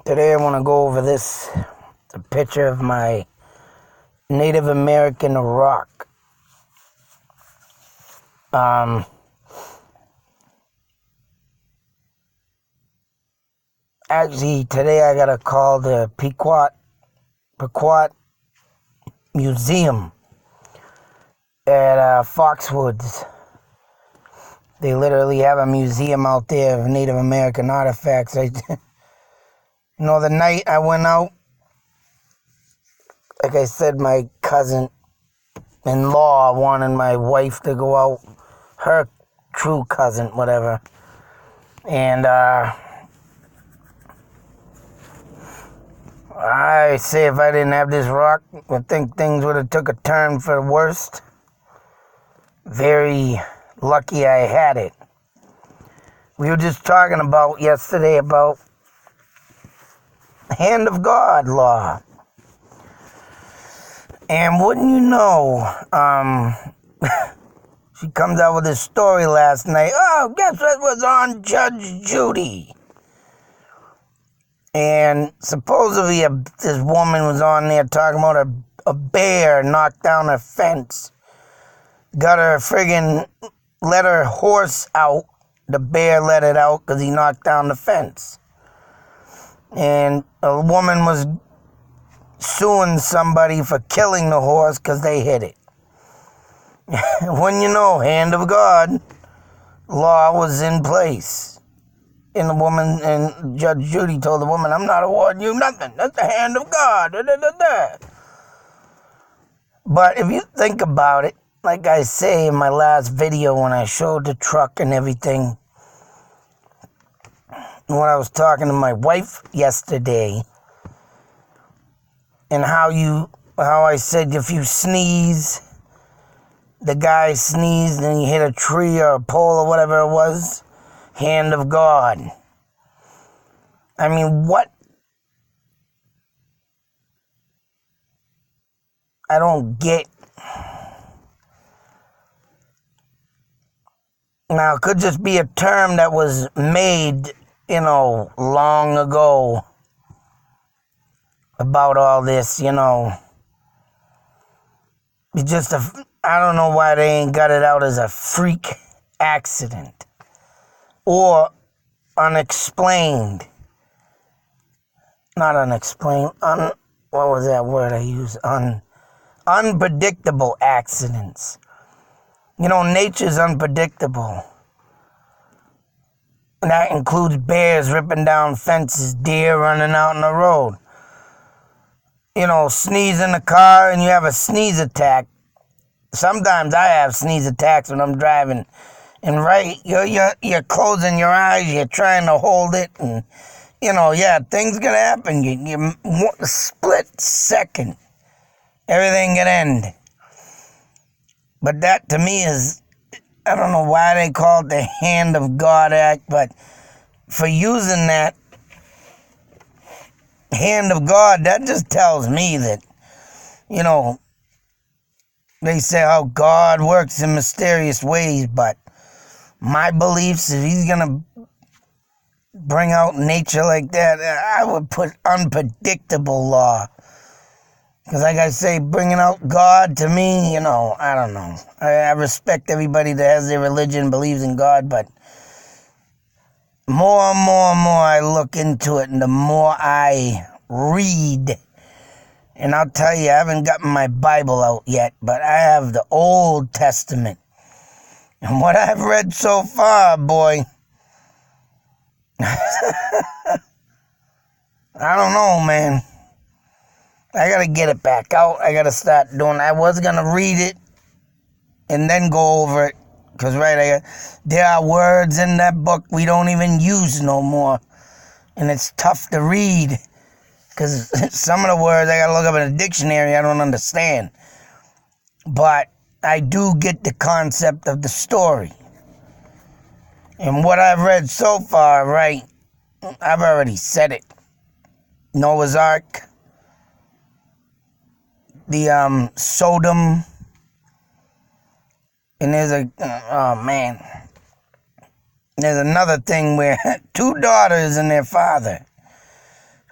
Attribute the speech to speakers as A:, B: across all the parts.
A: Today I want to go over this, a picture of my Native American rock. Actually, today I got a call the Pequot Museum at Foxwoods. They literally have a museum out there of Native American artifacts. The night I went out, like I said, my cousin-in-law wanted my wife to go out, her true cousin, whatever. And I say if I didn't have this rock, I think things would have took a turn for the worst. Very lucky I had it. We were just talking about yesterday about hand of God law. And wouldn't you know, she comes out with this story last night. Oh, guess what was on Judge Judy? And supposedly this woman was on there talking about a bear knocked down her fence. Got her let her horse out. The bear let it out because he knocked down the fence. And a woman was suing somebody for killing the horse because they hit it. When you know, hand of God, law was in place. And the woman, and Judge Judy told the woman, I'm not awarding you nothing. That's the hand of God. Da, da, da, da. But if you think about it, like I say in my last video when I showed the truck and everything, when I was talking to my wife yesterday, and how I said if you sneeze, the guy sneezed and he hit a tree or a pole or whatever it was, hand of God. I mean, what? I don't get. Now, it could just be a term that was made, long ago about all this, It's just I don't know why they ain't got it out as a freak accident or unexplained. Not unexplained, what was that word I used? Unpredictable accidents. Nature's unpredictable. And that includes bears ripping down fences, deer running out on the road. Sneeze in the car and you have a sneeze attack. Sometimes I have sneeze attacks when I'm driving. And you're closing your eyes, you're trying to hold it, and things gonna happen. You split second, everything can end. But that to me is, I don't know why they call it the Hand of God Act, but for using that Hand of God, that just tells me that, they say how God works in mysterious ways, but my beliefs, if he's gonna bring out nature like that, I would put unpredictable law. Because like I say, bringing out God, to me, I don't know. I respect everybody that has their religion, believes in God, but more and more and more I look into it, and the more I read, and I'll tell you, I haven't gotten my Bible out yet, but I have the Old Testament. And what I've read so far, boy, I don't know, man. I gotta get it back out. I gotta start doing. I was gonna read it and then go over it, cause there are words in that book we don't even use no more, and it's tough to read, cause some of the words I gotta look up in a dictionary. I don't understand, but I do get the concept of the story, and what I've read so far. Right, I've already said it. Noah's Ark. The Sodom, and there's there's another thing where two daughters and their father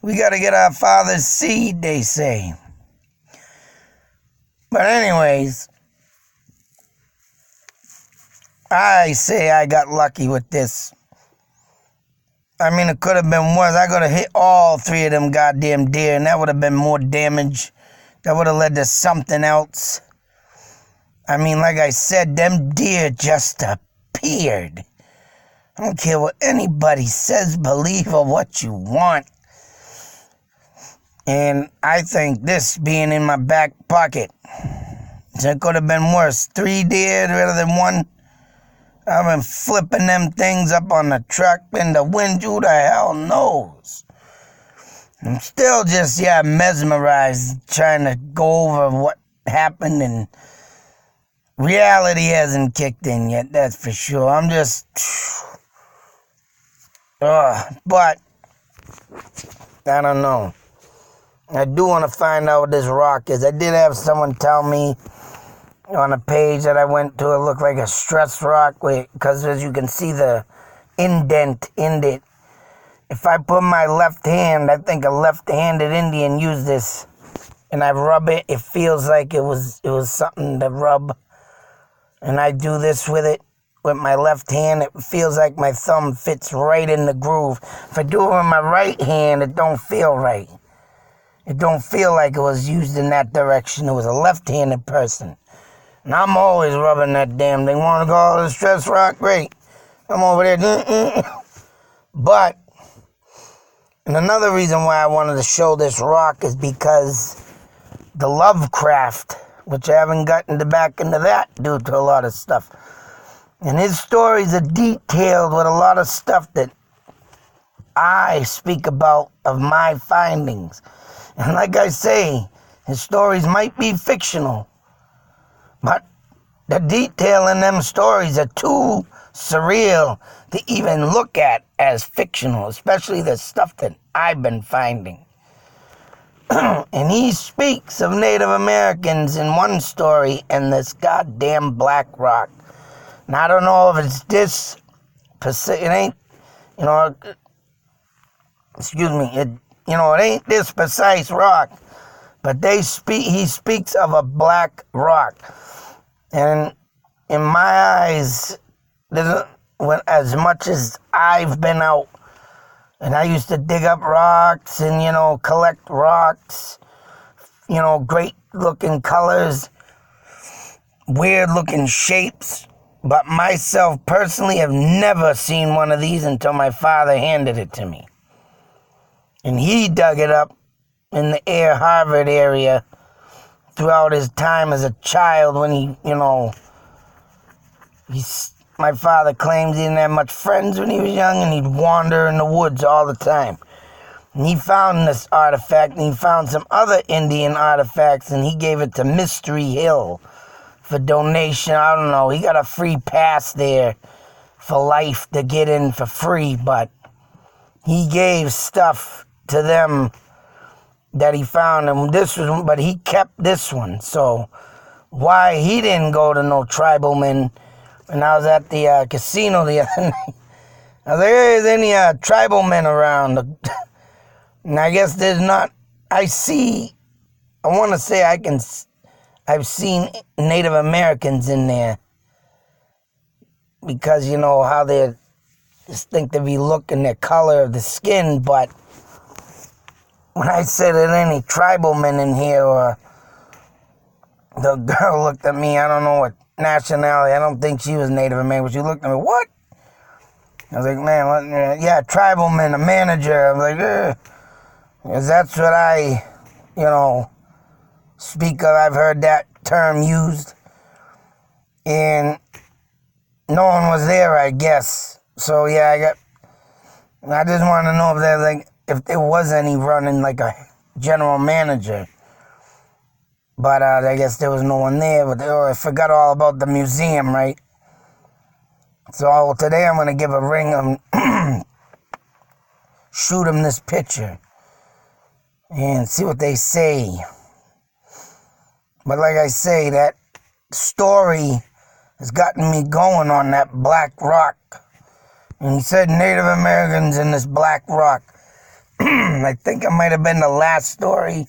A: We got to get our father's seed, they say. But anyways, I say I got lucky with this. I mean, it could have been worse. I could have hit all three of them goddamn deer, and that would have been more damage. That would have led to something else. I mean, like I said, them deer just appeared. I don't care what anybody says, believe, or what you want. And I think this being in my back pocket, it could have been worse. 3 deer rather than 1. I've been flipping them things up on the truck in the wind. Who the hell knows? I'm still just, mesmerized, trying to go over what happened, and reality hasn't kicked in yet, that's for sure. I'm just... but, I don't know. I do want to find out what this rock is. I did have someone tell me on a page that I went to, it looked like a stress rock, because as you can see the indent in it. If I put my left hand, I think a left-handed Indian used this, and I rub it, it feels like it was something to rub. And I do this with it, with my left hand, it feels like my thumb fits right in the groove. If I do it with my right hand, it don't feel right. It don't feel like it was used in that direction. It was a left-handed person. And I'm always rubbing that damn thing. Want to call it a stress rock? Great. I'm over there. But, and another reason why I wanted to show this rock is because the Lovecraft, which I haven't gotten back into that due to a lot of stuff. And his stories are detailed with a lot of stuff that I speak about of my findings. And like I say, his stories might be fictional, but the detail in them stories are too surreal to even look at as fictional, especially the stuff that I've been finding. And he speaks of Native Americans in one story and this goddamn black rock. And I don't know if it's this, it ain't, excuse me, it ain't this precise rock, but he speaks of a black rock. And in my eyes, as much as I've been out, and I used to dig up rocks and, collect rocks, great looking colors, weird looking shapes. But myself personally have never seen one of these until my father handed it to me. And he dug it up in the Air Harvard area throughout his time as a child when my father claims he didn't have much friends when he was young, and he'd wander in the woods all the time. And he found this artifact, and he found some other Indian artifacts, and he gave it to Mystery Hill for donation. I don't know, he got a free pass there for life to get in for free, but he gave stuff to them that he found, and but he kept this one. So why he didn't go to no tribalmen? When I was at the casino the other night, I was like, hey, is any tribalmen around? And I guess there's not. I want to say I've seen Native Americans in there, because how they distinctively look in their color of the skin. But when I said there any tribalmen in here, or the girl looked at me, I don't know what nationality, I don't think she was Native American, but she looked at me, what? I was like, man, what? Yeah, tribalman, a manager. I was like, because that's what I, speak of. I've heard that term used, and no one was there, I guess. So yeah, I just want to know if there was any running like a general manager. But I guess there was no one there. But I forgot all about the museum, right? So today I'm going to give a ring, shoot them this picture and see what they say. But like I say, that story has gotten me going on that black rock. And he said Native Americans in this black rock. I think it might have been the last story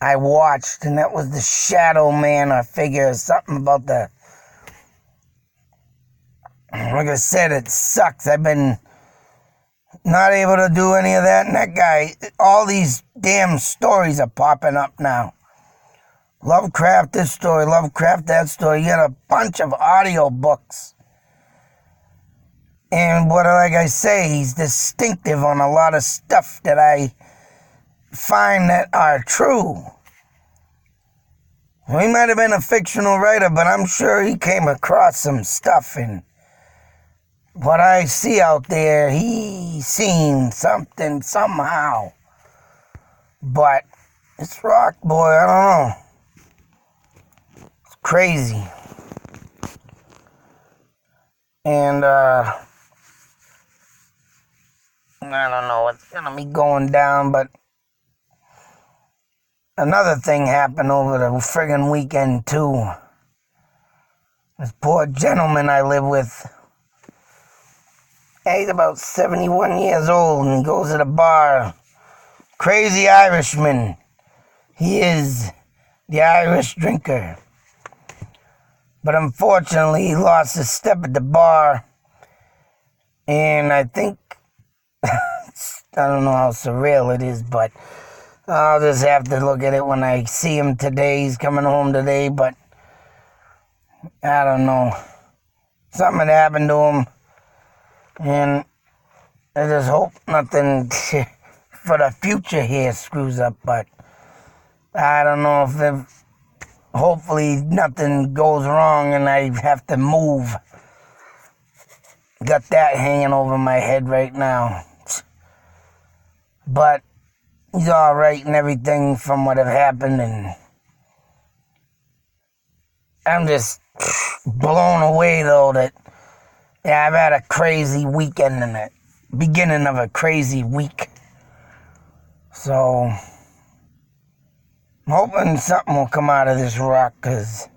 A: I watched, and that was the Shadow Man or figure, something about the... Like I said, it sucks. I've been not able to do any of that, and that guy, all these damn stories are popping up now. Lovecraft this story, Lovecraft that story. You got a bunch of audio books. And like I say, he's distinctive on a lot of stuff that I find that are true. Well, he might have been a fictional writer, but I'm sure he came across some stuff, and what I see out there, he seen something somehow. But it's rock, boy, I don't know. It's crazy. And I don't know what's gonna be going down, but another thing happened over the friggin' weekend too. This poor gentleman I live with, he's about 71 years old, and he goes to the bar. Crazy Irishman. He is the Irish drinker. But unfortunately, he lost his step at the bar. And I think, I don't know how surreal it is, but I'll just have to look at it when I see him today. He's coming home today, but I don't know. Something had happened to him. And I just hope nothing for the future here screws up, but I don't know if hopefully nothing goes wrong and I have to move. Got that hanging over my head right now. But he's all right and everything from what had happened, and I'm just blown away though that I've had a crazy weekend and the beginning of a crazy week. So I'm hoping something will come out of this rock, because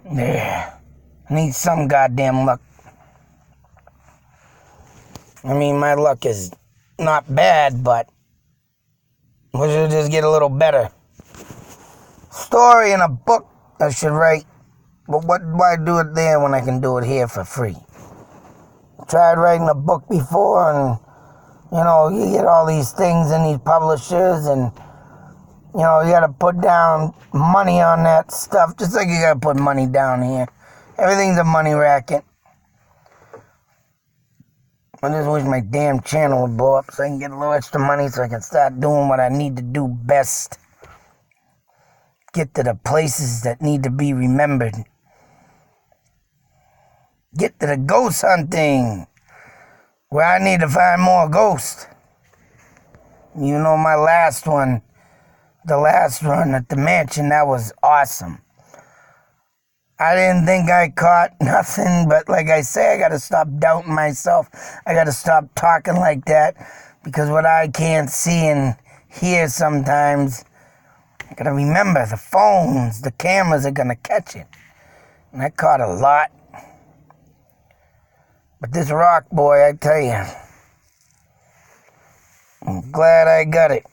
A: I need some goddamn luck. I mean, my luck is not bad, but we should just get a little better. Story in a book I should write, but why do it there when I can do it here for free? I tried writing a book before, and you get all these things in these publishers, and you got to put down money on that stuff, just like you got to put money down here. Everything's a money racket. I just wish my damn channel would blow up so I can get a little extra money so I can start doing what I need to do best. Get to the places that need to be remembered. Get to the ghost hunting, where I need to find more ghosts. My last one, the last run at the mansion, that was awesome. I didn't think I caught nothing, but like I say, I got to stop doubting myself. I got to stop talking like that, because what I can't see and hear sometimes, I got to remember the phones, the cameras are going to catch it. And I caught a lot. But this rock, boy, I tell you, I'm glad I got it.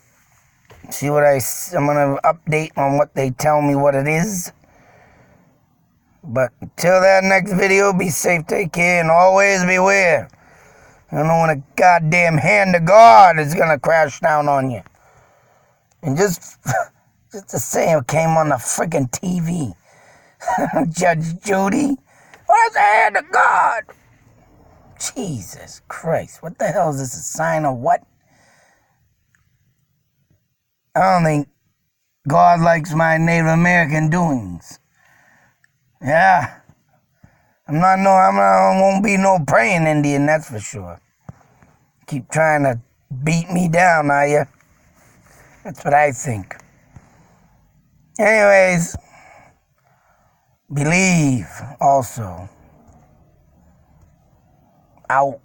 A: See what I'm going to update on what they tell me what it is. But until that next video, be safe, take care, and always beware. You don't know when a goddamn hand of God is going to crash down on you. And just to say it came on the freaking TV. Judge Judy, where's the hand of God? Jesus Christ, what the hell is this, a sign of what? I don't think God likes my Native American doings. Yeah. I won't be no praying Indian, that's for sure. Keep trying to beat me down, are you? That's what I think. Anyways, believe also. Out.